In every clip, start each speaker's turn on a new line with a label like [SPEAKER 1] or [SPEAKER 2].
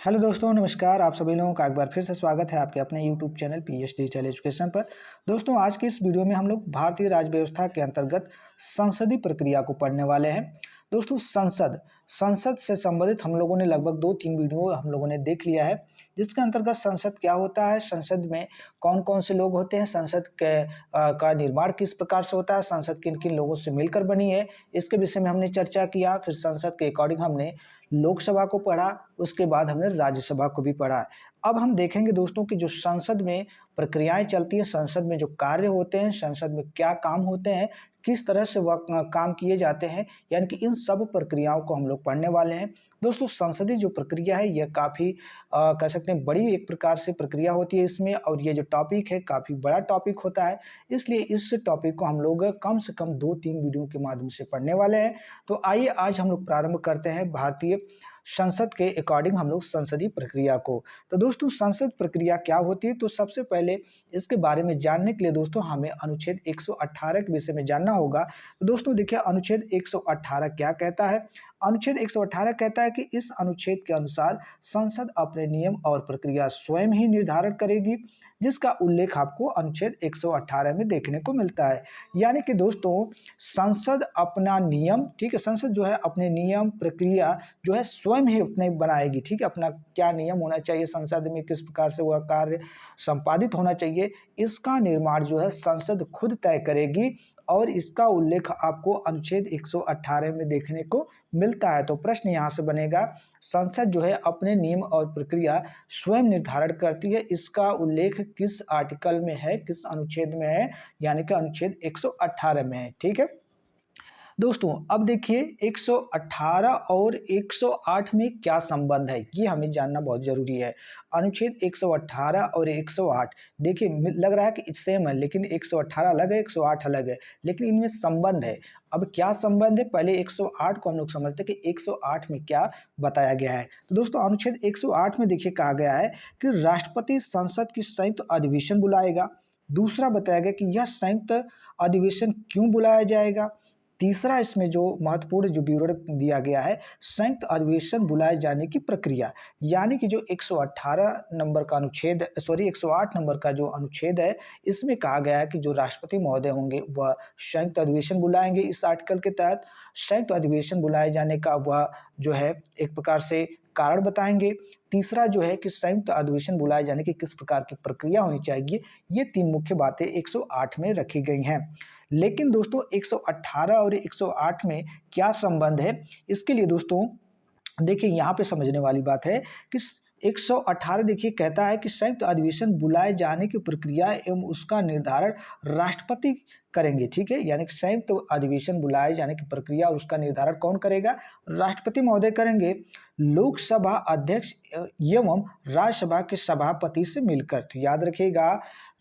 [SPEAKER 1] Hello दोस्तों, नमस्कार। आप सभी लोगों का एक बार फिर से स्वागत है आपके अपने YouTube channel pH digital education पर। दोस्तों, आज की इस वीडियो में हम लोग भारतीय राज्य व्यवस्था के अंतर्गत संसदीय प्रक्रिया को पढ़ने वाले हैं। दोस्तों, संसद संसद से संबंधित हम लोगों ने लगभग 2-3 वीडियो हम लोगों ने देख लिया है, जिसके अंतर्गत संसद क्या होता है, संसद में कौन-कौन से लोग होते हैं, संसद के का निर्माण किस प्रकार से होता है, संसद किन-किन लोगों से मिलकर बनी है, इसके विषय में हमने चर्चा किया। फिर संसद के अकॉर्डिंग हमने लोकसभा को पढ़ा, उसके बाद हमने राज्यसभा को भी पढ़ा। अब हम देखेंगे दोस्तों कि जो संसद में प्रक्रियाएँ चलती हैं, संसद में जो कार्य होते हैं, संसद में क्या काम होते हैं, किस तरह से वह काम किए जाते हैं, यानी कि इन सब प्रक्रियाओं को हम लोग पढ़ने वाले हैं। दोस्तों, संसदीय जो प्रक्रिया है, यह काफ़ी कह सकते हैं बड़ी एक प्रकार से प्रक्रिया होती है इसमें, और ये जो टॉपिक है काफ़ी बड़ा टॉपिक होता है। इसलिए इस टॉपिक को हम लोग कम से कम 2-3 वीडियो के माध्यम से पढ़ने वाले हैं। तो आइए आज हम लोग प्रारंभ करते हैं भारतीय संसद के अकॉर्डिंग हम लोग संसदीय प्रक्रिया को। तो दोस्तों, संसद प्रक्रिया क्या होती है? तो सबसे पहले इसके बारे में जानने के लिए दोस्तों हमें अनुच्छेद 118 के विषय में जानना होगा। तो दोस्तों देखिए, अनुच्छेद 118 क्या कहता है? अनुच्छेद 118 कहता है कि इस अनुच्छेद के अनुसार संसद अपने नियम और प्रक्रिया स्वयं ही निर्धारण करेगी, जिसका उल्लेख आपको अनुच्छेद 118 में देखने को मिलता है। यानी कि दोस्तों, संसद अपना नियम, ठीक है, संसद जो है अपने नियम प्रक्रिया जो है स्वयं ही अपने बनाएगी, ठीक है। अपना क्या नियम होना चाहिए, संसद में किस प्रकार से वह कार्य संपादित होना चाहिए, इसका निर्माण जो है संसद खुद तय करेगी, और इसका उल्लेख आपको अनुच्छेद 118 में देखने को मिलता है। तो प्रश्न यहाँ से बनेगा, संसद जो है अपने नियम और प्रक्रिया स्वयं निर्धारण करती है, इसका उल्लेख किस आर्टिकल में है, किस अनुच्छेद में है? यानी कि अनुच्छेद 118 में है, ठीक है। दोस्तों, अब देखिए 118 और 108 में क्या संबंध है, ये हमें जानना बहुत ज़रूरी है। अनुच्छेद 118 और 108 देखिए लग रहा है कि सेम है, लेकिन 118 अलग है, 108 अलग है, लेकिन इनमें संबंध है। अब क्या संबंध है? पहले 108 को हम लोग समझते हैं कि 108 में क्या बताया गया है। तो दोस्तों, अनुच्छेद 108 में देखिए कहा गया है कि राष्ट्रपति संसद की संयुक्त अधिवेशन बुलाएगा। दूसरा बताया गया कि यह संयुक्त अधिवेशन क्यों बुलाया जाएगा। तीसरा इसमें जो महत्वपूर्ण जो विवरण दिया गया है, संयुक्त अधिवेशन बुलाए जाने की प्रक्रिया, यानी कि जो 118 नंबर का अनुच्छेद 108 नंबर का जो अनुच्छेद है, इसमें कहा गया है कि जो राष्ट्रपति महोदय होंगे वह संयुक्त अधिवेशन बुलाएंगे। इस आर्टिकल के तहत संयुक्त अधिवेशन बुलाए जाने का वह जो है एक प्रकार से कारण बताएंगे। तीसरा जो है कि संयुक्त अधिवेशन बुलाए जाने की किस प्रकार की प्रक्रिया होनी चाहिए, ये 3 मुख्य बातें 108 में रखी गई हैं। लेकिन दोस्तों, 118 और 108 में क्या संबंध है? इसके लिए दोस्तों देखिए यहाँ पे समझने वाली बात है कि 118 देखिए कहता है कि संयुक्त अधिवेशन बुलाए जाने की प्रक्रिया एवं उसका निर्धारण राष्ट्रपति करेंगे, ठीक है। यानी कि संयुक्त अधिवेशन बुलाए जाने की प्रक्रिया और उसका निर्धारण कौन करेगा? राष्ट्रपति महोदय करेंगे, लोकसभा अध्यक्ष एवं राज्यसभा के सभापति से मिलकर। तो याद रखिएगा,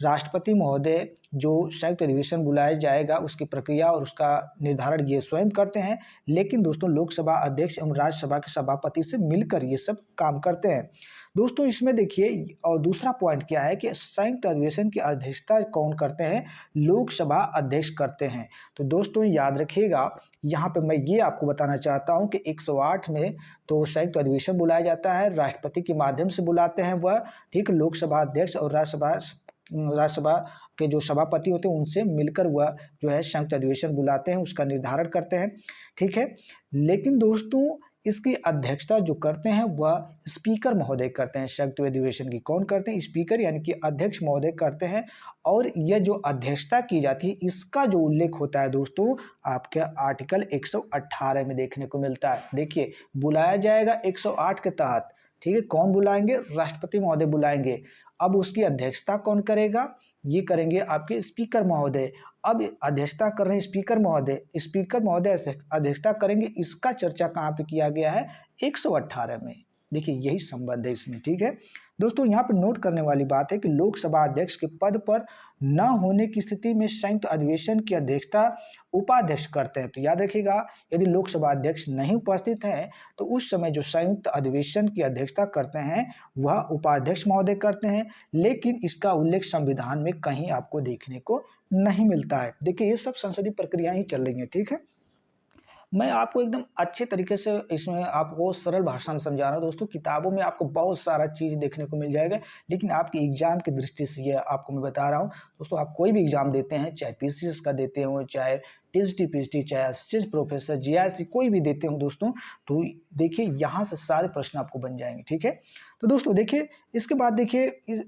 [SPEAKER 1] राष्ट्रपति महोदय जो संयुक्त अधिवेशन बुलाया जाएगा उसकी प्रक्रिया और उसका निर्धारण ये स्वयं करते हैं, लेकिन दोस्तों लोकसभा अध्यक्ष एवं राज्यसभा के सभापति से मिलकर ये सब काम करते हैं। दोस्तों, इसमें देखिए और दूसरा पॉइंट क्या है कि संयुक्त अधिवेशन की अध्यक्षता कौन करते हैं? लोकसभा अध्यक्ष करते हैं। तो दोस्तों याद रखिएगा, यहाँ पे मैं ये आपको बताना चाहता हूँ कि 108 में तो संयुक्त अधिवेशन बुलाया जाता है, राष्ट्रपति के माध्यम से बुलाते हैं वह, ठीक। लोकसभा अध्यक्ष और राज्यसभा के जो सभापति होते हैं उनसे मिलकर वह जो है संयुक्त अधिवेशन बुलाते हैं, उसका निर्धारण करते हैं, ठीक है। लेकिन दोस्तों, इसकी अध्यक्षता जो करते हैं वह स्पीकर महोदय करते हैं। संयुक्त अधिवेशन की कौन करते हैं? स्पीकर, यानी कि अध्यक्ष महोदय करते हैं। और यह जो अध्यक्षता की जाती है इसका जो उल्लेख होता है दोस्तों आपके आर्टिकल 118 में देखने को मिलता है। देखिए, बुलाया जाएगा 108 के तहत, ठीक है। कौन बुलाएंगे? राष्ट्रपति महोदय बुलाएंगे। अब उसकी अध्यक्षता कौन करेगा? ये करेंगे आपके स्पीकर महोदय। अब अध्यक्षता कर रहे हैं स्पीकर महोदय, स्पीकर महोदय अध्यक्षता करेंगे। इसका चर्चा कहाँ पे किया गया है? 118 में। देखिए यही संबंध है इसमें, ठीक है। दोस्तों, यहाँ पे नोट करने वाली बात है कि लोकसभा अध्यक्ष के पद पर न होने की स्थिति में संयुक्त अधिवेशन की अध्यक्षता उपाध्यक्ष करते हैं। तो याद रखिएगा, यदि लोकसभा अध्यक्ष नहीं उपस्थित हैं तो उस समय जो संयुक्त अधिवेशन की अध्यक्षता करते हैं वह उपाध्यक्ष महोदय करते हैं, लेकिन इसका उल्लेख संविधान में कहीं आपको देखने को नहीं मिलता है। देखिए, ये सब संसदीय प्रक्रियाएं ही चल रही हैं, ठीक है। मैं आपको एकदम अच्छे तरीके से इसमें आपको सरल भाषा में समझा रहा हूँ दोस्तों। किताबों में आपको बहुत सारा चीज़ देखने को मिल जाएगा, लेकिन आपके एग्जाम की दृष्टि से ये आपको मैं बता रहा हूँ। दोस्तों आप कोई भी एग्जाम देते हैं, चाहे पीसीएस का देते हो, चाहे टीजीटी पीएचडी, चाहे असिस्टेंट प्रोफेसर, जीआईसी कोई भी देते हो दोस्तों, तो देखिए यहाँ से सारे प्रश्न आपको बन जाएंगे, ठीक है। तो दोस्तों देखिए, इसके बाद देखिए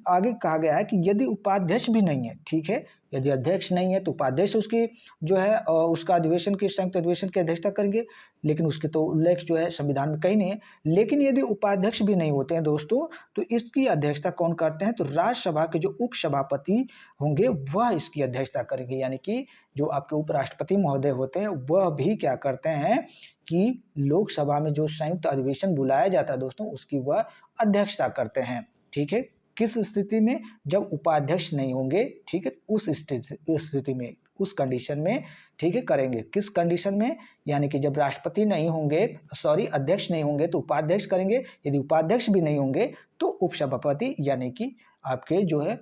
[SPEAKER 1] आगे कहा गया है कि यदि उपाध्यक्ष भी नहीं है, ठीक है, यदि अध्यक्ष नहीं है तो उपाध्यक्ष उसकी जो है उसका अधिवेशन की संयुक्त अधिवेशन की अध्यक्षता करेंगे, लेकिन उसके तो उल्लेख जो है संविधान में कहीं नहीं है। लेकिन यदि उपाध्यक्ष भी नहीं होते हैं दोस्तों, तो इसकी अध्यक्षता कौन करते हैं, तो राज्यसभा के जो उपसभापति होंगे वह इसकी अध्यक्षता करेंगे। यानी कि जो आपके उपराष्ट्रपति महोदय होते हैं वह भी क्या करते हैं कि लोकसभा में जो संयुक्त अधिवेशन बुलाया जाता है दोस्तों, उसकी वह अध्यक्षता करते हैं, ठीक है। किस स्थिति में, जब उपाध्यक्ष नहीं होंगे, ठीक है, उस स्थिति में, उस कंडीशन में, ठीक है, करेंगे। किस कंडीशन में, यानी कि जब राष्ट्रपति नहीं होंगे, सॉरी अध्यक्ष नहीं होंगे तो उपाध्यक्ष करेंगे, यदि उपाध्यक्ष भी नहीं होंगे तो उपसभापति यानी कि आपके जो है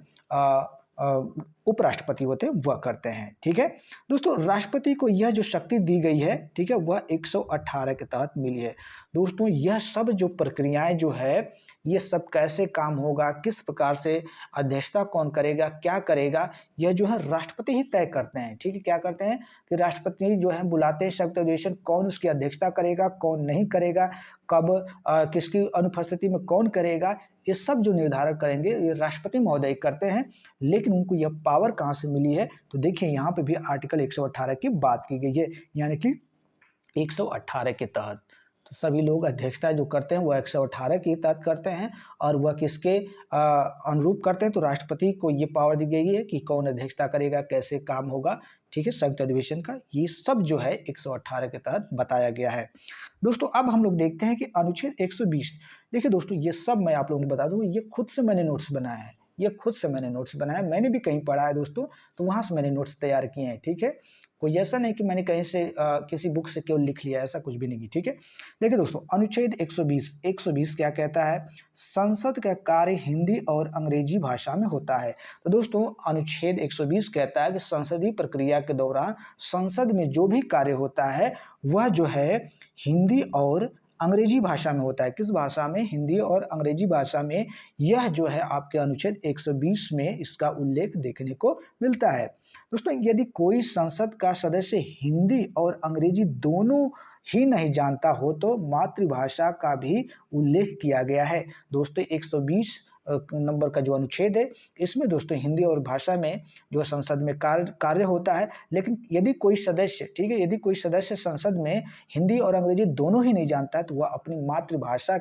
[SPEAKER 1] उपराष्ट्रपति होते हैं वह करते हैं, ठीक है। दोस्तों राष्ट्रपति को यह जो शक्ति दी गई है, ठीक है, वह 118 के तहत मिली है। दोस्तों यह सब जो प्रक्रियाएं जो है, ये सब कैसे काम होगा, किस प्रकार से अध्यक्षता कौन करेगा, क्या करेगा, यह जो है राष्ट्रपति ही तय करते हैं, ठीक है। क्या करते हैं कि राष्ट्रपति जो है बुलाते हैं संयुक्त अधिवेशन, कौन उसकी अध्यक्षता करेगा, कौन नहीं करेगा, कब किसकी अनुपस्थिति में कौन करेगा, ये सब जो निर्धारण करेंगे ये राष्ट्रपति महोदय करते हैं। लेकिन उनको यह पावर कहाँ से मिली है, तो देखिए यहाँ पे भी आर्टिकल 118 की बात की गई है, यानी कि 118 के तहत तो सभी लोग अध्यक्षता जो करते हैं वह 118 के तहत करते हैं, और वह किसके अनुरूप करते हैं, तो राष्ट्रपति को ये पावर दी गई है कि कौन अध्यक्षता करेगा, कैसे काम होगा, ठीक है, संयुक्त अधिवेशन का, ये सब जो है 118 के तहत बताया गया है। दोस्तों अब हम लोग देखते हैं कि अनुच्छेद 120, देखिए दोस्तों ये सब मैं आप लोगों को बता दूं, ये खुद से मैंने नोट्स बनाया है, ये खुद से मैंने नोट्स बनाया, मैंने भी कहीं पढ़ा है दोस्तों, तो वहां से मैंने नोट्स तैयार किए हैं, ठीक है। कोई ऐसा नहीं कि मैंने कहीं से किसी बुक से केवल लिख लिया, ऐसा कुछ भी नहीं, ठीक है। देखिए दोस्तों अनुच्छेद 120 क्या कहता है, संसद का कार्य हिंदी और अंग्रेजी भाषा में होता है। तो दोस्तों अनुच्छेद 120 कहता है कि संसदीय प्रक्रिया के दौरान संसद में जो भी कार्य होता है वह जो है हिंदी और अंग्रेजी भाषा में होता है। किस भाषा में, हिंदी और अंग्रेजी भाषा में। यह जो है आपके अनुच्छेद 120 में इसका उल्लेख देखने को मिलता है। दोस्तों यदि कोई संसद का सदस्य हिंदी और अंग्रेजी दोनों ही नहीं जानता हो तो मातृभाषा का भी उल्लेख किया गया है। दोस्तों 120 नंबर का जो अनुच्छेद है, इसमें दोस्तों हिंदी और भाषा में जो संसद में कार्य होता है, लेकिन यदि कोई सदस्य, ठीक है, यदि कोई सदस्य संसद में हिंदी और अंग्रेजी दोनों ही नहीं जानता है तो वह अपनी मातृभाषा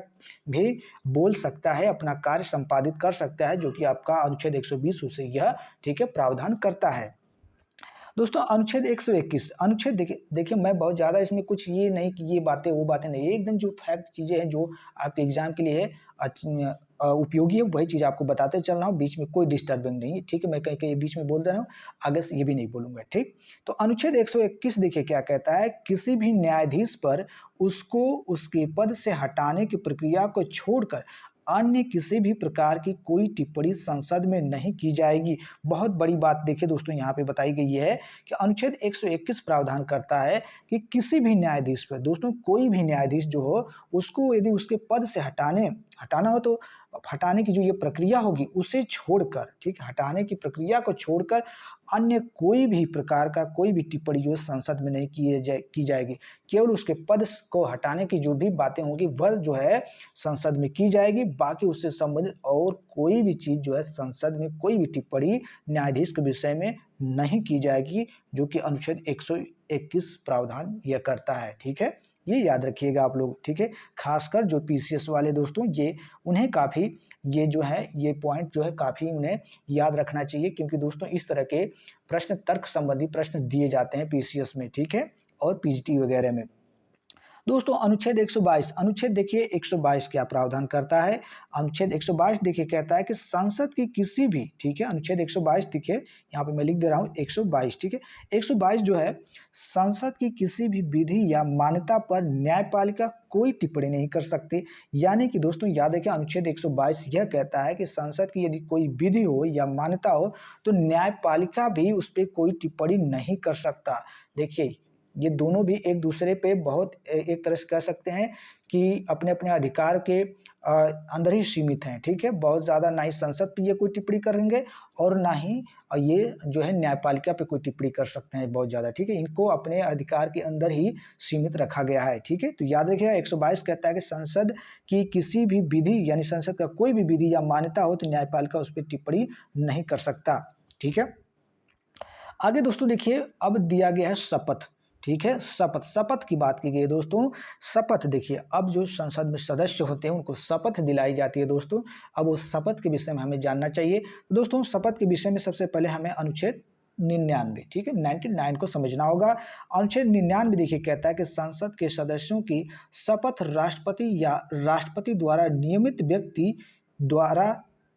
[SPEAKER 1] भी बोल सकता है, अपना कार्य संपादित कर सकता है, जो कि आपका अनुच्छेद 120 उसे यह, ठीक है, प्रावधान करता है। दोस्तों अनुच्छेद 121, अनुच्छेद देखिए मैं बहुत ज़्यादा इसमें कुछ ये नहीं कि ये बातें वो बातें नहीं, एकदम जो फैक्ट चीज़ें हैं जो आपके एग्जाम के लिए उपयोगी है वही चीज़ आपको बताते चल रहा हूँ, बीच में कोई डिस्टर्बिंग नहीं है, ठीक है। मैं कहीं कहीं बीच में बोल दे रहा हूँ, आगे से ये भी नहीं बोलूँगा, ठीक। तो अनुच्छेद 121 देखिए क्या कहता है, किसी भी न्यायाधीश पर उसको उसके पद से हटाने की प्रक्रिया को छोड़कर अन्य किसी भी प्रकार की कोई टिप्पणी संसद में नहीं की जाएगी। बहुत बड़ी बात देखिए दोस्तों यहाँ पे बताई गई है कि अनुच्छेद 121 प्रावधान करता है कि किसी भी न्यायाधीश पर, दोस्तों कोई भी न्यायाधीश जो हो उसको यदि उसके पद से हटाना हो तो हटाने की जो ये प्रक्रिया होगी उसे छोड़कर, ठीक, हटाने की प्रक्रिया को छोड़कर अन्य कोई भी प्रकार का कोई भी टिप्पणी जो संसद में नहीं की जाएगी। केवल उसके पद को हटाने की जो भी बातें होंगी वह जो है संसद में की जाएगी, बाकी उससे संबंधित और कोई भी चीज़ जो है संसद में कोई भी टिप्पणी न्यायाधीश के विषय में नहीं की जाएगी, जो कि अनुच्छेद 121 प्रावधान यह करता है, ठीक है। ये याद रखिएगा आप लोग, ठीक है। खासकर जो पीसीएस वाले दोस्तों, ये उन्हें काफ़ी ये जो है ये पॉइंट जो है काफ़ी उन्हें याद रखना चाहिए, क्योंकि दोस्तों इस तरह के प्रश्न तर्क संबंधी प्रश्न दिए जाते हैं पीसीएस में, ठीक है, और पीजीटी वगैरह में। दोस्तों अनुच्छेद 122, अनुच्छेद देखिए 122 क्या प्रावधान करता है। अनुच्छेद 122 देखिए कहता है कि संसद की किसी भी, ठीक है, अनुच्छेद 122 देखिए यहाँ पे मैं लिख दे रहा हूँ 122, ठीक है। 122 जो है संसद की किसी भी विधि या मान्यता पर न्यायपालिका कोई टिप्पणी नहीं कर सकती। यानी कि दोस्तों याद रखें अनुच्छेद 122 यह कहता है कि संसद की यदि कोई विधि हो या मान्यता हो तो न्यायपालिका भी उस पर कोई टिप्पणी नहीं कर सकता। देखिए ये दोनों भी एक दूसरे पे बहुत एक तरह से कह सकते हैं कि अपने अपने अधिकार के अंदर ही सीमित हैं, ठीक है। बहुत ज़्यादा ना ही संसद पे ये कोई टिप्पणी करेंगे और ना ही ये जो है न्यायपालिका पे कोई टिप्पणी कर सकते हैं बहुत ज़्यादा, ठीक है। इनको अपने अधिकार के अंदर ही सीमित रखा गया है, ठीक है। तो याद रखिएगा 122 कहता है कि संसद की किसी भी विधि यानी संसद का कोई भी विधि या मान्यता हो तो न्यायपालिका उस पर टिप्पणी नहीं कर सकता, ठीक है। आगे दोस्तों देखिए, अब दिया गया है शपथ, ठीक है। शपथ की बात की गई है दोस्तों। शपथ देखिए, अब जो संसद में सदस्य होते हैं उनको शपथ दिलाई जाती है दोस्तों। अब उस शपथ के विषय में हमें जानना चाहिए। तो दोस्तों शपथ के विषय में सबसे पहले हमें अनुच्छेद 99, ठीक है, 99 को समझना होगा। अनुच्छेद 99 देखिए कहता है कि संसद के सदस्यों की शपथ राष्ट्रपति या राष्ट्रपति द्वारा नियमित व्यक्ति द्वारा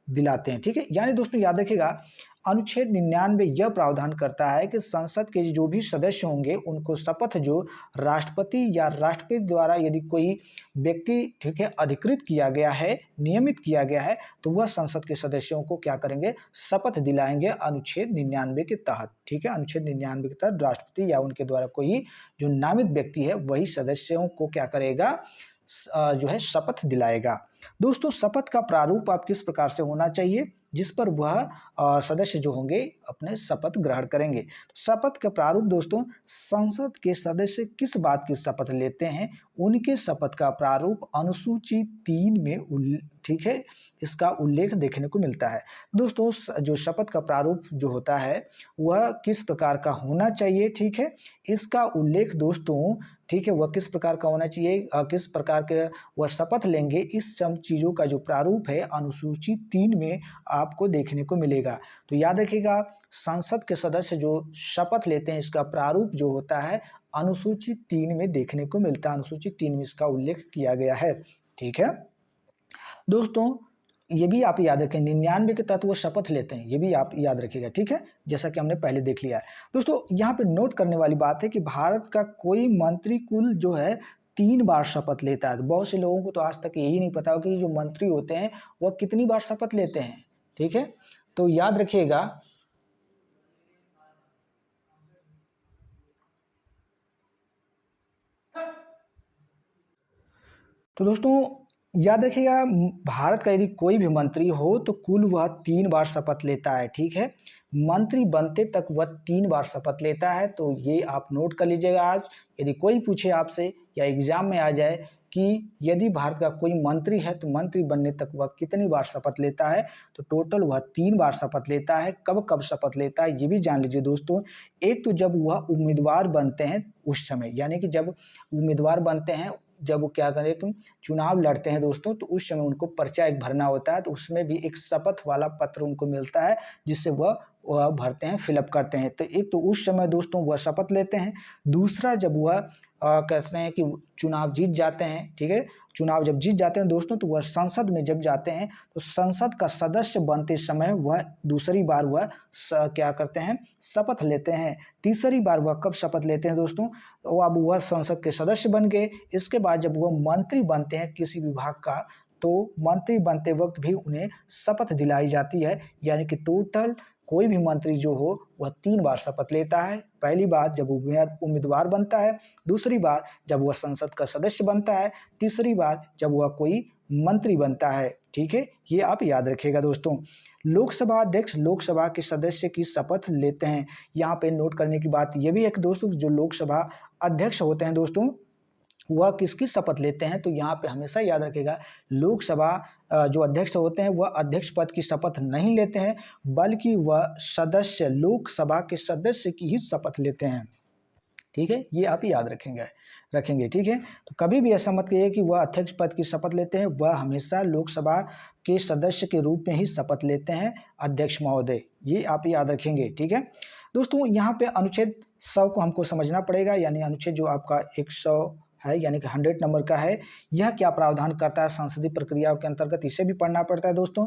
[SPEAKER 1] दिलाते हैं, ठीक है। यानी दोस्तों याद रखिएगा, अनुच्छेद 99 यह प्रावधान करता है कि संसद के जो भी सदस्य होंगे उनको शपथ जो राष्ट्रपति या राष्ट्रपति द्वारा यदि कोई व्यक्ति, ठीक है, अधिकृत किया गया है, नियमित किया गया है, तो वह संसद के सदस्यों को क्या करेंगे, शपथ दिलाएंगे अनुच्छेद 99 के तहत, ठीक है। अनुच्छेद 99 के तहत राष्ट्रपति या उनके द्वारा कोई जो नामित व्यक्ति है वही सदस्यों को क्या करेगा, जो है शपथ दिलाएगा। दोस्तों शपथ का प्रारूप आप किस प्रकार से होना चाहिए जिस पर वह सदस्य जो होंगे अपने शपथ ग्रहण करेंगे। शपथ का प्रारूप दोस्तों, संसद के सदस्य किस बात की शपथ लेते हैं उनके शपथ का प्रारूप अनुसूची 3 में ठीक है, इसका उल्लेख देखने को मिलता है। दोस्तों जो शपथ का प्रारूप जो होता है वह किस प्रकार का होना चाहिए, ठीक है, इसका उल्लेख दोस्तों, ठीक है, वह किस प्रकार का होना चाहिए, किस प्रकार के वह शपथ लेंगे, इस सब चीज़ों का जो प्रारूप है अनुसूची 3 में आपको देखने को मिलेगा। तो याद रखिएगा, संसद के सदस्य जो शपथ लेते हैं इसका प्रारूप जो होता है अनुसूची 3 में देखने को मिलता है। अनुसूची 3 में इसका उल्लेख किया गया है, ठीक है। दोस्तों ये भी आप याद रखें, 99 के तहत वो शपथ लेते हैं, ये भी आप याद रखिएगा, ठीक है, जैसा कि हमने पहले देख लिया है। दोस्तों यहाँ पे नोट करने वाली बात है कि भारत का कोई मंत्री कुल जो है 3 बार शपथ लेता है। तो बहुत से लोगों को तो आज तक यही नहीं पता कि जो मंत्री होते हैं वह कितनी बार शपथ लेते हैं, ठीक है। तो याद रखिएगा, तो दोस्तों याद रखिएगा, भारत का यदि कोई भी मंत्री हो तो कुल वह 3 बार शपथ लेता है, ठीक है। मंत्री बनते तक वह 3 बार शपथ लेता है। तो ये आप नोट कर लीजिएगा। आज यदि कोई पूछे आपसे या एग्जाम में आ जाए कि यदि भारत का कोई मंत्री है तो मंत्री बनने तक वह कितनी बार शपथ लेता है, तो टोटल वह 3 बार शपथ लेता है। कब कब शपथ लेता है ये भी जान लीजिए दोस्तों। एक तो जब वह उम्मीदवार बनते हैं उस समय, यानी कि जब उम्मीदवार बनते हैं, जब वो क्या करें कि चुनाव लड़ते हैं दोस्तों, तो उस समय उनको पर्चा एक भरना होता है, तो उसमें भी एक शपथ वाला पत्र उनको मिलता है जिससे वह भरते हैं, फिलअप करते हैं। तो एक तो उस समय दोस्तों वह शपथ लेते हैं। दूसरा जब वह कहते हैं कि चुनाव जीत जाते हैं, ठीक है, चुनाव जब जीत जाते हैं दोस्तों तो वह संसद में जब जाते हैं तो संसद का सदस्य बनते समय वह दूसरी बार वह क्या करते हैं, शपथ लेते हैं। तीसरी बार वह कब शपथ लेते हैं दोस्तों, तो अब वह संसद के सदस्य बन गए। इसके बाद जब वह मंत्री बनते हैं किसी विभाग का, तो मंत्री बनते वक्त भी उन्हें शपथ दिलाई जाती है। यानी कि टोटल कोई भी मंत्री जो हो वह 3 बार शपथ लेता है। पहली बार जब उम्मीदवार बनता है, दूसरी बार जब वह संसद का सदस्य बनता है, तीसरी बार जब वह कोई मंत्री बनता है, ठीक है। ये आप याद रखिएगा दोस्तों। लोकसभा अध्यक्ष लोकसभा के सदस्य की शपथ लेते हैं। यहाँ पे नोट करने की बात यह भी है कि दोस्तों जो लोकसभा अध्यक्ष होते हैं दोस्तों वह किसकी शपथ लेते हैं, तो यहाँ पे हमेशा याद रखिएगा, लोकसभा जो अध्यक्ष होते हैं वह अध्यक्ष पद की शपथ नहीं लेते हैं, बल्कि वह सदस्य लोकसभा के सदस्य की ही शपथ लेते हैं, ठीक है। ये आप याद रखेंगे, ठीक है। तो कभी भी ऐसा मत कहिए कि वह अध्यक्ष पद की शपथ लेते हैं, वह हमेशा लोकसभा के सदस्य के रूप में ही शपथ लेते हैं अध्यक्ष महोदय, ये आप याद रखेंगे, ठीक है। दोस्तों यहाँ पे अनुच्छेद 100 को हमको समझना पड़ेगा, यानी अनुच्छेद जो आपका 100 है यानी कि 100 नंबर का है, यह क्या प्रावधान करता है संसदीय प्रक्रियाओं के अंतर्गत, इसे भी पढ़ना पड़ता है दोस्तों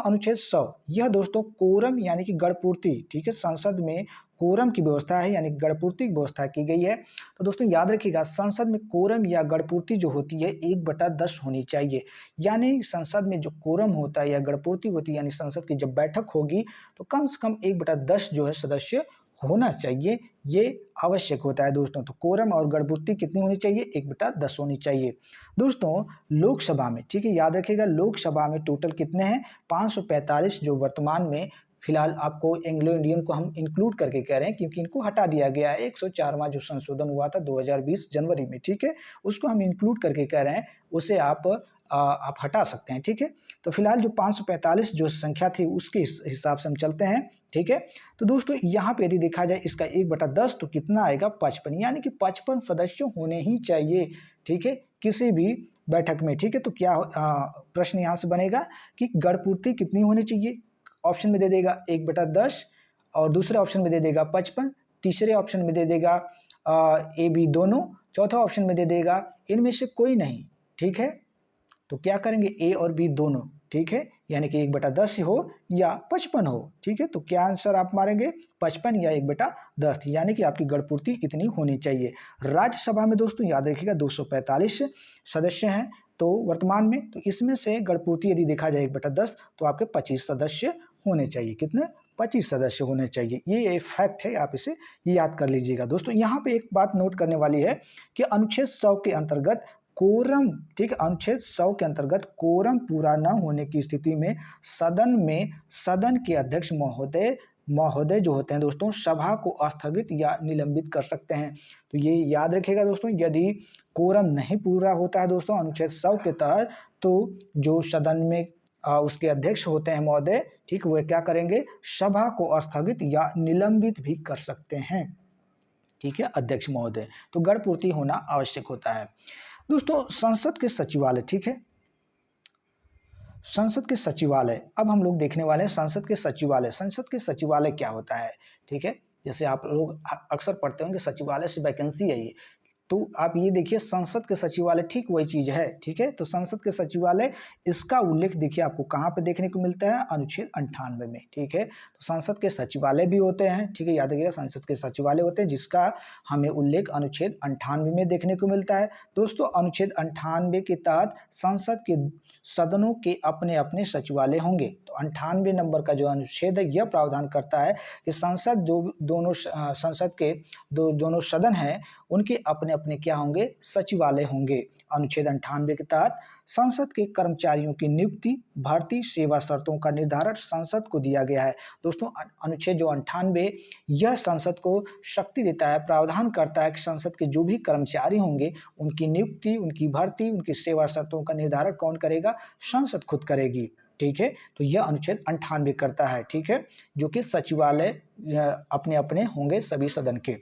[SPEAKER 1] अनुच्छेद 100 यह दोस्तों कोरम यानी कि गणपूर्ति, ठीक है, संसद में कोरम की व्यवस्था है, यानी गणपूर्ति की व्यवस्था की गई है। तो दोस्तों याद रखिएगा, संसद में कोरम या गणपूर्ति जो होती है 1/10 होनी चाहिए। यानी संसद में जो कोरम होता है या गणपूर्ति होती है, यानी संसद की जब बैठक होगी तो कम से कम 1/10 जो है सदस्य होना चाहिए, ये आवश्यक होता है दोस्तों। तो कोरम और गणपूर्ति कितनी होनी चाहिए? 1/10 होनी चाहिए। दोस्तों लोकसभा में, ठीक है, याद रखिएगा, लोकसभा में टोटल कितने हैं? 545, जो वर्तमान में फिलहाल आपको एंग्लो इंडियन को हम इंक्लूड करके कह रहे हैं क्योंकि इनको हटा दिया गया है। 104वां जो संशोधन हुआ था 2020 जनवरी में, ठीक है, उसको हम इंक्लूड करके कह रहे हैं, उसे आप हटा सकते हैं, ठीक है। तो फिलहाल जो 545 जो संख्या थी उसके हिसाब से हम चलते हैं, ठीक है। तो दोस्तों यहाँ पे यदि देखा जाए इसका 1/10 तो कितना आएगा? 55, यानी कि 55 सदस्य होने ही चाहिए, ठीक है, किसी भी बैठक में, ठीक है। तो क्या प्रश्न यहाँ से बनेगा कि गणपूर्ति कितनी होनी चाहिए? ऑप्शन में दे देगा 1/10 और दूसरे ऑप्शन में दे देगा 55, तीसरे ऑप्शन में दे देगा ए बी दोनों, चौथा ऑप्शन में दे देगा इनमें से कोई नहीं, ठीक है। तो क्या करेंगे? ए और बी दोनों, ठीक है, यानी कि 1/10 हो या 55 हो, ठीक है। तो क्या आंसर आप मारेंगे? 55 या 1/10, यानी कि आपकी गणपूर्ति इतनी होनी चाहिए। राज्यसभा में दोस्तों याद रखिएगा 245 सदस्य हैं तो वर्तमान में, तो इसमें से गणपूर्ति यदि देखा जाए 1/10 तो आपके 25 सदस्य होने चाहिए। कितने? 25 सदस्य होने चाहिए। ये फैक्ट है, आप इसे याद कर लीजिएगा। दोस्तों यहाँ पे एक बात नोट करने वाली है कि अनुच्छेद 100 के अंतर्गत कोरम, ठीक है, अनुच्छेद 100 के अंतर्गत कोरम पूरा न होने की स्थिति में सदन के अध्यक्ष महोदय जो होते हैं दोस्तों, सभा को स्थगित या निलंबित कर सकते हैं। तो ये याद रखिएगा दोस्तों, यदि कोरम नहीं पूरा होता है दोस्तों अनुच्छेद 100 के तहत, तो जो सदन में उसके अध्यक्ष होते हैं महोदय, ठीक, वो क्या करेंगे? सभा को स्थगित या निलंबित भी कर सकते हैं, ठीक है, अध्यक्ष महोदय। तो गणपूर्ति होना आवश्यक होता है। दोस्तों संसद के सचिवालय, ठीक है, संसद के सचिवालय, अब हम लोग देखने वाले हैं संसद के सचिवालय। संसद के सचिवालय क्या होता है, ठीक है, जैसे आप लोग अक्सर पढ़ते होंगे सचिवालय से वैकेंसी है ये, तो आप ये देखिए संसद के सचिवालय ठीक वही चीज़ है, ठीक है। तो संसद के सचिवालय, इसका उल्लेख देखिए आपको कहाँ पे देखने को मिलता है? अनुच्छेद 98 में, ठीक है। तो संसद के सचिवालय भी होते हैं, ठीक है, याद रखिएगा संसद के सचिवालय होते हैं जिसका हमें उल्लेख अनुच्छेद 98 में देखने को मिलता है। दोस्तों अनुच्छेद 98 के तहत संसद के सदनों के अपने अपने सचिवालय होंगे। तो 98 नंबर का जो अनुच्छेद है यह प्रावधान करता है कि संसद संसद के दोनों सदन हैं उनके अपने अपने क्या होंगे? सचिवालय होंगे। अनुच्छेद 98 के तहत संसद के कर्मचारियों की नियुक्ति, भर्ती, सेवा शर्तों का निर्धारण संसद को दिया गया है। दोस्तों अनुच्छेद जो 98 यह संसद को शक्ति देता है, प्रावधान करता है कि संसद के जो भी कर्मचारी होंगे उनकी नियुक्ति, उनकी भर्ती, उनकी सेवा शर्तों का निर्धारण कौन करेगा? संसद खुद करेगी, ठीक है। तो यह अनुच्छेद 98 करता है, ठीक है, जो कि सचिवालय अपने अपने होंगे सभी सदन के।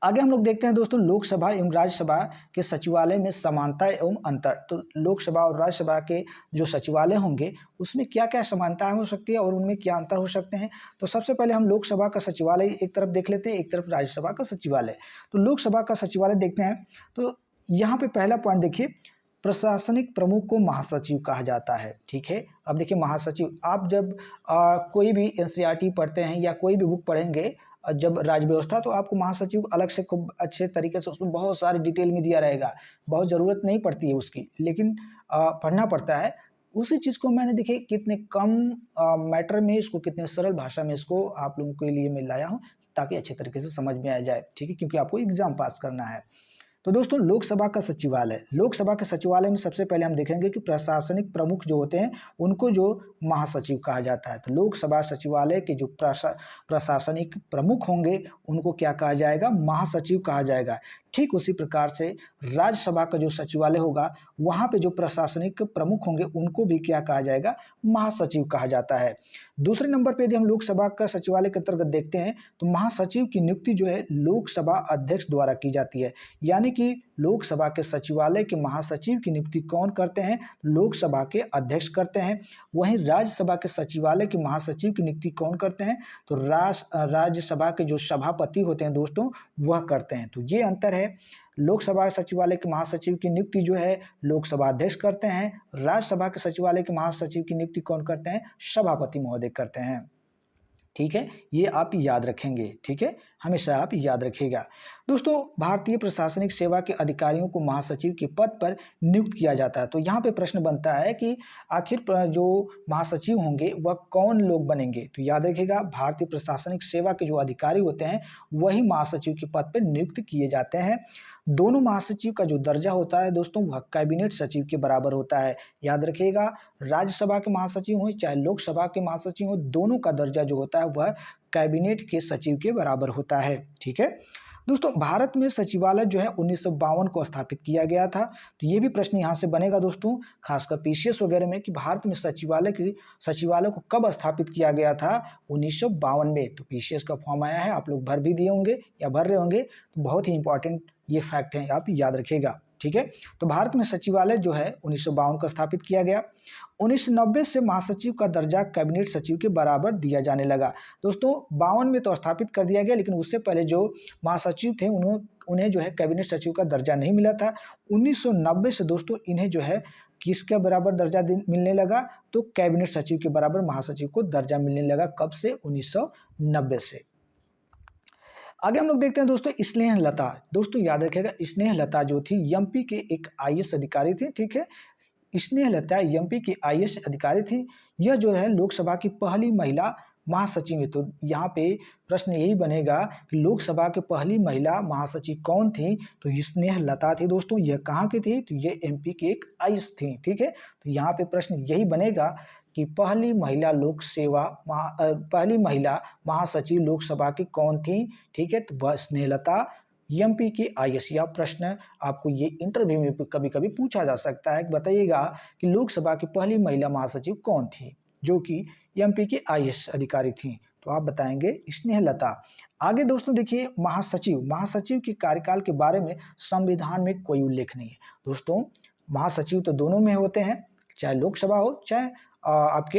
[SPEAKER 1] आगे हम लोग देखते हैं दोस्तों लोकसभा एवं राज्यसभा के सचिवालय में समानता एवं अंतर। तो लोकसभा और राज्यसभा के जो सचिवालय होंगे उसमें क्या क्या समानताएं हो सकती है और उनमें क्या अंतर हो सकते हैं। तो सबसे पहले हम लोकसभा का सचिवालय एक तरफ देख लेते हैं, एक तरफ राज्यसभा का सचिवालय। तो लोकसभा का सचिवालय देखते हैं, तो यहाँ पे पहला पॉइंट देखिए, प्रशासनिक प्रमुख को महासचिव कहा जाता है, ठीक है। अब देखिए महासचिव, आप जब कोई भी एनसीईआरटी पढ़ते हैं या कोई भी बुक पढ़ेंगे जब राज्य व्यवस्था, तो आपको महासचिव अलग से खूब अच्छे तरीके से उसमें बहुत सारी डिटेल में दिया रहेगा, बहुत ज़रूरत नहीं पड़ती है उसकी, लेकिन पढ़ना पड़ता है। उसी चीज़ को मैंने देखिए कितने कम मैटर में इसको, कितने सरल भाषा में इसको आप लोगों के लिए मैं लाया हूँ ताकि अच्छे तरीके से समझ में आ जाए, ठीक है, क्योंकि आपको एग्जाम पास करना है। तो दोस्तों लोकसभा का सचिवालय, लोकसभा के सचिवालय में सबसे पहले हम देखेंगे कि प्रशासनिक प्रमुख जो होते हैं उनको जो महासचिव कहा जाता है। तो लोकसभा सचिवालय के जो प्रशासनिक प्रमुख होंगे उनको क्या कहा जाएगा? महासचिव कहा जाएगा। ठीक उसी प्रकार से राज्यसभा का जो सचिवालय होगा वहाँ पे जो प्रशासनिक प्रमुख होंगे उनको भी क्या कहा जाएगा? महासचिव कहा जाता है। दूसरे नंबर पे यदि हम लोकसभा का सचिवालय के अंतर्गत देखते हैं तो महासचिव की नियुक्ति जो है लोकसभा अध्यक्ष द्वारा की जाती है, यानी कि लोकसभा के सचिवालय के महासचिव की नियुक्ति कौन करते हैं? लोकसभा के अध्यक्ष करते हैं। वहीं राज्यसभा के सचिवालय के महासचिव की नियुक्ति कौन करते हैं? तो राज्यसभा के जो सभापति होते हैं दोस्तों वह करते हैं। तो ये अंतर है, लोकसभा सचिवालय के महासचिव की नियुक्ति जो है लोकसभा अध्यक्ष करते हैं, राज्यसभा के सचिवालय के महासचिव की नियुक्ति कौन करते हैं? सभापति महोदय करते हैं। ठीक है, ये आप याद रखेंगे। ठीक है, हमेशा आप याद रखिएगा। दोस्तों, भारतीय प्रशासनिक सेवा के अधिकारियों को महासचिव के पद पर नियुक्त किया जाता है। तो यहाँ पे प्रश्न बनता है कि आखिर जो महासचिव होंगे वह कौन लोग बनेंगे। तो याद रखिएगा, भारतीय प्रशासनिक सेवा के जो अधिकारी होते हैं वही महासचिव के पद पर नियुक्त किए जाते हैं। दोनों महासचिव का जो दर्जा होता है दोस्तों, वह कैबिनेट सचिव के बराबर होता है। याद रखिएगा, राज्यसभा के महासचिव हो चाहे लोकसभा के महासचिव हो, दोनों का दर्जा जो होता है वह कैबिनेट के सचिव के बराबर होता है। ठीक है दोस्तों, भारत में सचिवालय जो है 1952 को स्थापित किया गया था। तो ये भी प्रश्न यहाँ से बनेगा दोस्तों, खासकर पीसीएस वगैरह में, कि भारत में सचिवालय को कब स्थापित किया गया था। 1952 में। तो पीसीएस का फॉर्म आया है, आप लोग भर भी दिए होंगे या भर रहे होंगे। तो बहुत ही इंपॉर्टेंट ये फैक्ट है, आप याद रखिएगा। ठीक है, तो भारत में सचिवालय जो है 1952 को स्थापित किया गया। 1990 से महासचिव का दर्जा कैबिनेट सचिव के बराबर दिया जाने लगा। दोस्तों, 52 में तो स्थापित कर दिया गया, लेकिन उससे पहले जो महासचिव थे उन्हें जो है कैबिनेट सचिव का दर्जा नहीं मिला था। 1990 से दोस्तों इन्हें जो है किसके बराबर दर्जा मिलने लगा, तो कैबिनेट सचिव के बराबर महासचिव को दर्जा मिलने लगा। कब से? 1990 से। आगे हम लोग देखते हैं दोस्तों, स्नेहलता। दोस्तों याद रखिएगा, स्नेहलता जो थी एमपी के एक आईएएस अधिकारी थी। ठीक है, स्नेहलता एमपी की आईएएस अधिकारी थी। यह जो है लोकसभा की पहली महिला महासचिव है। तो यहाँ पे प्रश्न यही बनेगा कि लोकसभा की पहली महिला महासचिव कौन थी, तो स्नेहलता थी दोस्तों। यह कहाँ की थी, तो ये एमपी की एक आईएएस थी। ठीक है, तो यहाँ पे प्रश्न यही बनेगा कि पहली महिला महासचिव लोकसभा की कौन थी। ठीक है, तो वह स्नेहलता एमपी की आईएएस। यह प्रश्न आपको ये इंटरव्यू में कभी कभी पूछा जा सकता है, बताइएगा कि लोकसभा की पहली महिला महासचिव कौन थी जो कि एमपी की आईएएस अधिकारी थी। तो आप बताएंगे स्नेहलता। आगे दोस्तों देखिए, महासचिव के कार्यकाल के बारे में संविधान में कोई उल्लेख नहीं है। दोस्तों, महासचिव तो दोनों में होते हैं, चाहे लोकसभा हो चाहे आपके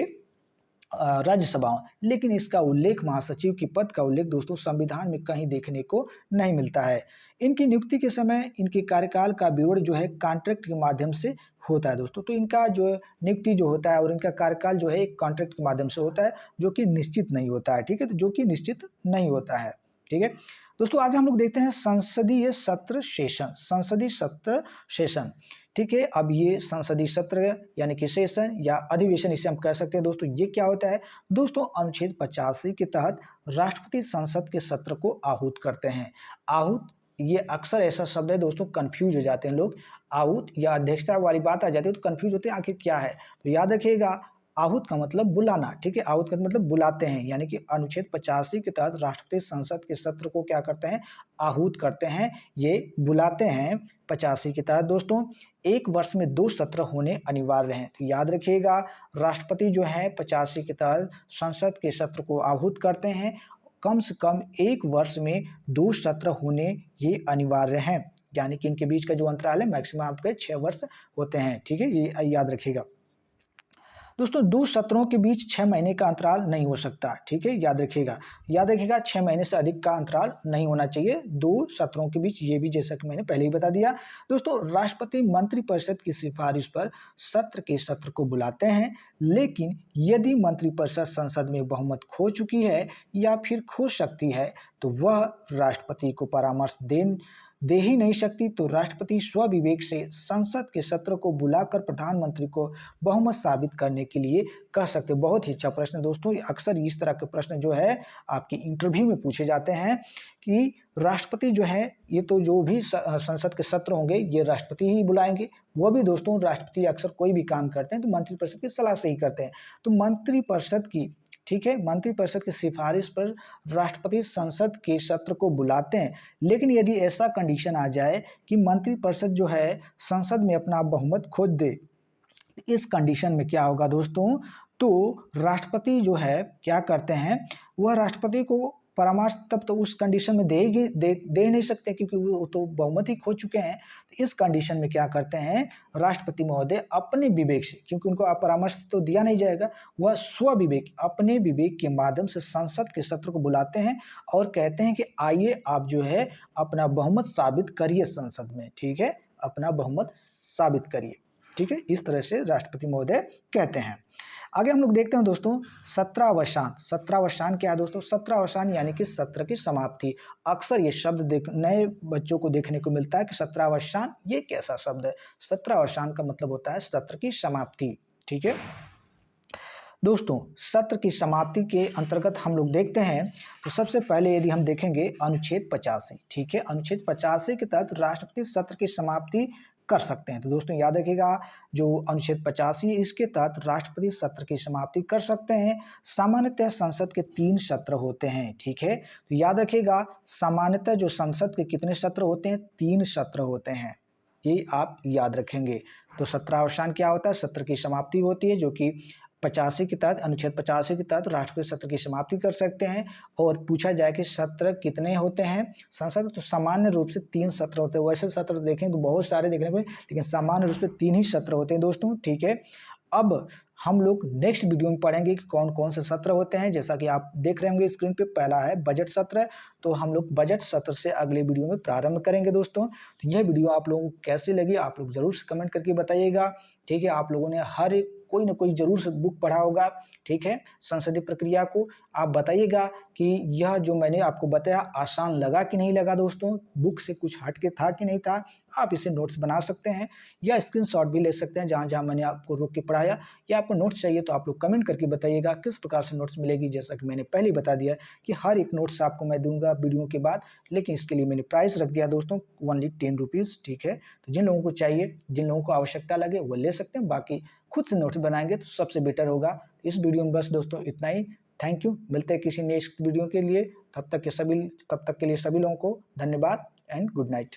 [SPEAKER 1] राज्यसभा हो, लेकिन इसका उल्लेख, महासचिव के पद का उल्लेख दोस्तों संविधान में कहीं देखने को नहीं मिलता है। इनकी नियुक्ति के समय इनके कार्यकाल का विवरण जो है कॉन्ट्रैक्ट के माध्यम से होता है दोस्तों। तो इनका जो नियुक्ति जो होता है और इनका कार्यकाल जो है एक कॉन्ट्रैक्ट के माध्यम से होता है, जो कि निश्चित नहीं होता है। ठीक है, तो जो कि निश्चित नहीं होता है। ठीक है दोस्तों, आगे हम लोग देखते हैं संसदीय सत्र सेशन। ठीक है, अब ये संसदीय सत्र यानी कि सेशन या अधिवेशन इसे हम कह सकते हैं दोस्तों। ये क्या होता है दोस्तों, अनुच्छेद 85 के तहत राष्ट्रपति संसद के सत्र को आहूत करते हैं। आहूत, ये अक्सर ऐसा शब्द है दोस्तों, कंफ्यूज हो जाते हैं लोग। आहूत या अध्यक्षता वाली बात आ जाती है तो कंफ्यूज होते हैं आखिर क्या है। तो याद रखिएगा, आहूत का मतलब बुलाना। ठीक है, आहूत का मतलब बुलाते हैं, यानी कि अनुच्छेद 85 के तहत राष्ट्रपति संसद के सत्र को क्या करते हैं, आहूत करते हैं, ये बुलाते हैं। 85 के तहत दोस्तों एक वर्ष में 2 सत्र होने अनिवार्य हैं। तो याद रखिएगा, राष्ट्रपति जो है 85 के तहत संसद के सत्र को आहूत करते हैं। कम से कम एक वर्ष में 2 सत्र होने ये अनिवार्य हैं, यानी कि इनके बीच का जो अंतराल है मैक्सिमम आपके 6 वर्ष होते हैं। ठीक है, ये याद रखिएगा दोस्तों। 2 सत्रों के बीच 6 महीने का अंतराल नहीं हो सकता। ठीक है, याद रखिएगा 6 महीने से अधिक का अंतराल नहीं होना चाहिए 2 सत्रों के बीच। ये भी जैसा कि मैंने पहले ही बता दिया दोस्तों। राष्ट्रपति मंत्रिपरिषद की सिफारिश पर सत्र को बुलाते हैं, लेकिन यदि मंत्रिपरिषद संसद में बहुमत खो चुकी है या फिर खो सकती है तो वह राष्ट्रपति को परामर्श दे ही नहीं सकती। तो राष्ट्रपति स्वविवेक से संसद के सत्र को बुलाकर प्रधानमंत्री को बहुमत साबित करने के लिए कह सकते। बहुत ही अच्छा प्रश्न दोस्तों। अक्सर इस तरह के प्रश्न जो है आपके इंटरव्यू में पूछे जाते हैं कि राष्ट्रपति जो है, ये तो जो भी संसद के सत्र होंगे ये राष्ट्रपति ही बुलाएंगे। वो भी दोस्तों, राष्ट्रपति अक्सर कोई भी काम करते हैं तो मंत्रिपरिषद की सलाह से ही करते हैं। तो मंत्रिपरिषद की, ठीक है, मंत्रिपरिषद की सिफारिश पर राष्ट्रपति संसद के सत्र को बुलाते हैं। लेकिन यदि ऐसा कंडीशन आ जाए कि मंत्रिपरिषद जो है संसद में अपना बहुमत खो दे, इस कंडीशन में क्या होगा दोस्तों, तो राष्ट्रपति जो है क्या करते हैं, वह राष्ट्रपति को परामर्श तब तो उस कंडीशन में दे नहीं सकते, क्योंकि वो तो बहुमत ही खो चुके हैं। तो इस कंडीशन में क्या करते हैं, राष्ट्रपति महोदय अपने विवेक से, क्योंकि उनको परामर्श तो दिया नहीं जाएगा, वह स्वविवेक, अपने विवेक के माध्यम से संसद के सत्र को बुलाते हैं और कहते हैं कि आइए आप जो है अपना बहुमत साबित करिए संसद में। ठीक है, अपना बहुमत साबित करिए। ठीक है, इस तरह से राष्ट्रपति महोदय कहते हैं। आगे हम लोग देखते हैं दोस्तों सत्रावसान। सत्रावसान क्या है दोस्तों? सत्रावसान यानी कि सत्र की समाप्ति। अक्सर ये शब्द नए बच्चों को देखने को मिलता है कि सत्रावसान ये कैसा शब्द है। सत्रावसान का मतलब होता है सत्र की समाप्ति। ठीक है दोस्तों, सत्र की समाप्ति के अंतर्गत हम लोग देखते हैं तो सबसे पहले यदि हम देखेंगे अनुच्छेद 85। ठीक है, अनुच्छेद 85 के तहत राष्ट्रपति सत्र की समाप्ति कर सकते हैं। तो दोस्तों याद रखिएगा, जो अनुच्छेद 85 इसके तहत राष्ट्रपति सत्र की समाप्ति कर सकते हैं। सामान्यतः संसद के 3 सत्र होते हैं। ठीक है, तो याद रखिएगा, सामान्यतः जो संसद के कितने सत्र होते हैं? 3 सत्र होते हैं, ये आप याद रखेंगे। तो सत्रावसान क्या होता है? सत्र की समाप्ति होती है, जो कि 85 के तहत, अनुच्छेद 85 के तहत राष्ट्रपति सत्र की समाप्ति कर सकते हैं। और पूछा जाए कि सत्र कितने होते हैं संसद, तो सामान्य रूप से 3 सत्र होते हैं। वैसे सत्र देखें तो बहुत सारे देखने को, लेकिन सामान्य रूप से 3 ही सत्र होते हैं दोस्तों। ठीक है, अब हम लोग नेक्स्ट वीडियो में पढ़ेंगे कि कौन कौन से सत्र होते हैं। जैसा कि आप देख रहे होंगे स्क्रीन पे, पहला है बजट सत्र, तो हम लोग बजट सत्र से अगले वीडियो में प्रारंभ करेंगे दोस्तों। तो यह वीडियो आप लोगों को कैसी लगी आप लोग जरूर कमेंट करके बताइएगा। ठीक है, आप लोगों ने हर एक कोई ना कोई जरूर से बुक पढ़ा होगा। ठीक है, संसदीय प्रक्रिया को आप बताइएगा कि यह जो मैंने आपको बताया आसान लगा कि नहीं लगा दोस्तों, बुक से कुछ हट के था कि नहीं था। आप इसे नोट्स बना सकते हैं या स्क्रीनशॉट भी ले सकते हैं जहाँ जहाँ मैंने आपको रोक के पढ़ाया। या आपको नोट्स चाहिए तो आप लोग कमेंट करके बताइएगा किस प्रकार से नोट्स मिलेगी। जैसा कि मैंने पहले बता दिया कि हर एक नोट्स आपको मैं दूंगा वीडियो के बाद, लेकिन इसके लिए मैंने प्राइस रख दिया दोस्तों ओनली 10 रुपीज़। ठीक है, तो जिन लोगों को चाहिए, जिन लोगों को आवश्यकता लगे वो ले सकते हैं, बाकी खुद से नोट्स बनाएंगे तो सबसे बेटर होगा। इस वीडियो में बस दोस्तों इतना ही। थैंक यू, मिलते हैं किसी नेक्स्ट वीडियो के लिए। तब तक के लिए सभी लोगों को धन्यवाद एंड गुड नाइट।